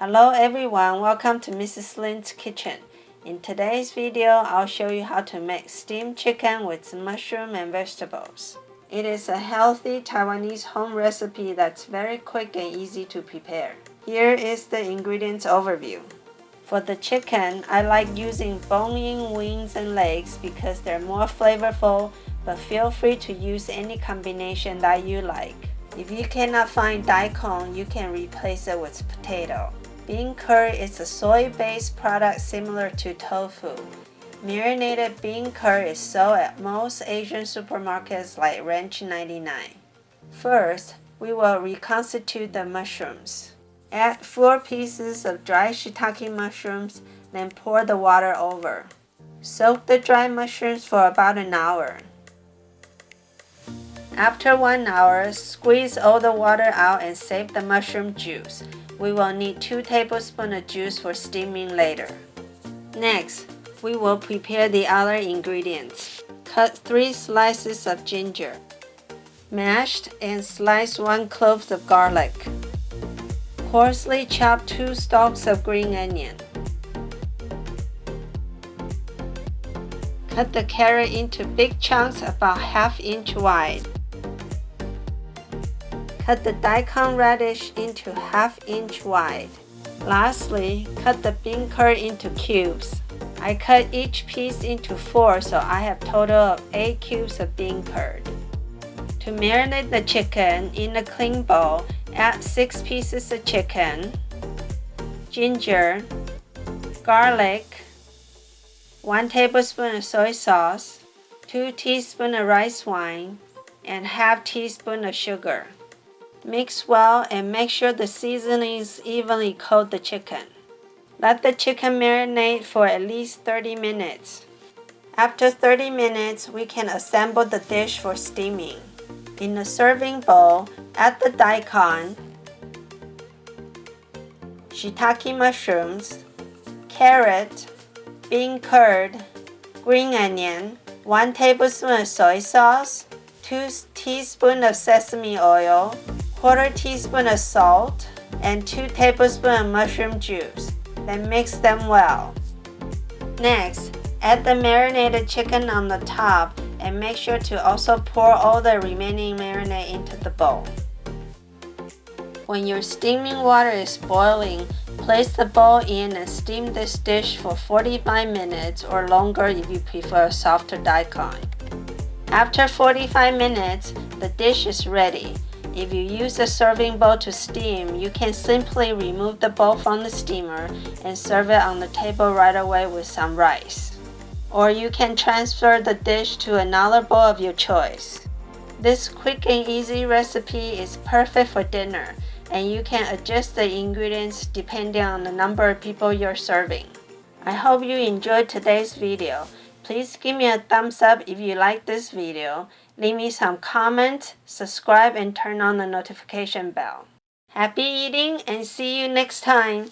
Hello everyone, welcome to Mrslinskitchen. In today's video, I'll show you how to make steamed chicken with mushroom and vegetables. It is a healthy Taiwanese home recipe that's very quick and easy to prepare. Here is the ingredients overview. For the chicken, I like using bone-in wings and legs because they're more flavorful, but feel free to use any combination that you like. If you cannot find daikon, you can replace it with potato. Bean curd is a soy-based product similar to tofu. Marinated bean curd is sold at most Asian supermarkets like Ranch 99. First, we will reconstitute the mushrooms. Add 4 pieces of dry shiitake mushrooms, then pour the water over. Soak the dry mushrooms for about an hour. After 1 hour, squeeze all the water out and save the mushroom juice. We will need 2 tablespoons of juice for steaming later. Next, we will prepare the other ingredients. Cut 3 slices of ginger. Mashed and slice 1 clove of garlic. Coarsely chop 2 stalks of green onion. Cut the carrot into big chunks about 1/2 inch wide. Cut the daikon radish into 1/2 inch wide. Lastly, cut the bean curd into cubes. I cut each piece into 4, so I have a total of 8 cubes of bean curd. To marinate the chicken, in a clean bowl, add 6 pieces of chicken, ginger, garlic, 1 tablespoon of soy sauce, 2 teaspoons of rice wine, and 1/2 teaspoon of sugar. Mix well and make sure the seasonings evenly coat the chicken. Let the chicken marinate for at least 30 minutes. After 30 minutes, we can assemble the dish for steaming. In a serving bowl, add the daikon, shiitake mushrooms, carrot, bean curd, green onion, 1 tablespoon of soy sauce, 2 teaspoons of sesame oil, 1/4 teaspoon of salt, and 2 tablespoons of mushroom juice. Then mix them well. Next, add the marinated chicken on the top and make sure to also pour all the remaining marinade into the bowl. When your steaming water is boiling, place the bowl in and steam this dish for 45 minutes or longer if you prefer a softer daikon. After 45 minutes, the dish is ready. If you use a serving bowl to steam, you can simply remove the bowl from the steamer and serve it on the table right away with some rice. Or you can transfer the dish to another bowl of your choice. This quick and easy recipe is perfect for dinner, and you can adjust the ingredients depending on the number of people you're serving. I hope you enjoyed today's video. Please give me a thumbs up if you like this video. Leave me some comments, subscribe, and turn on the notification bell. Happy eating and see you next time!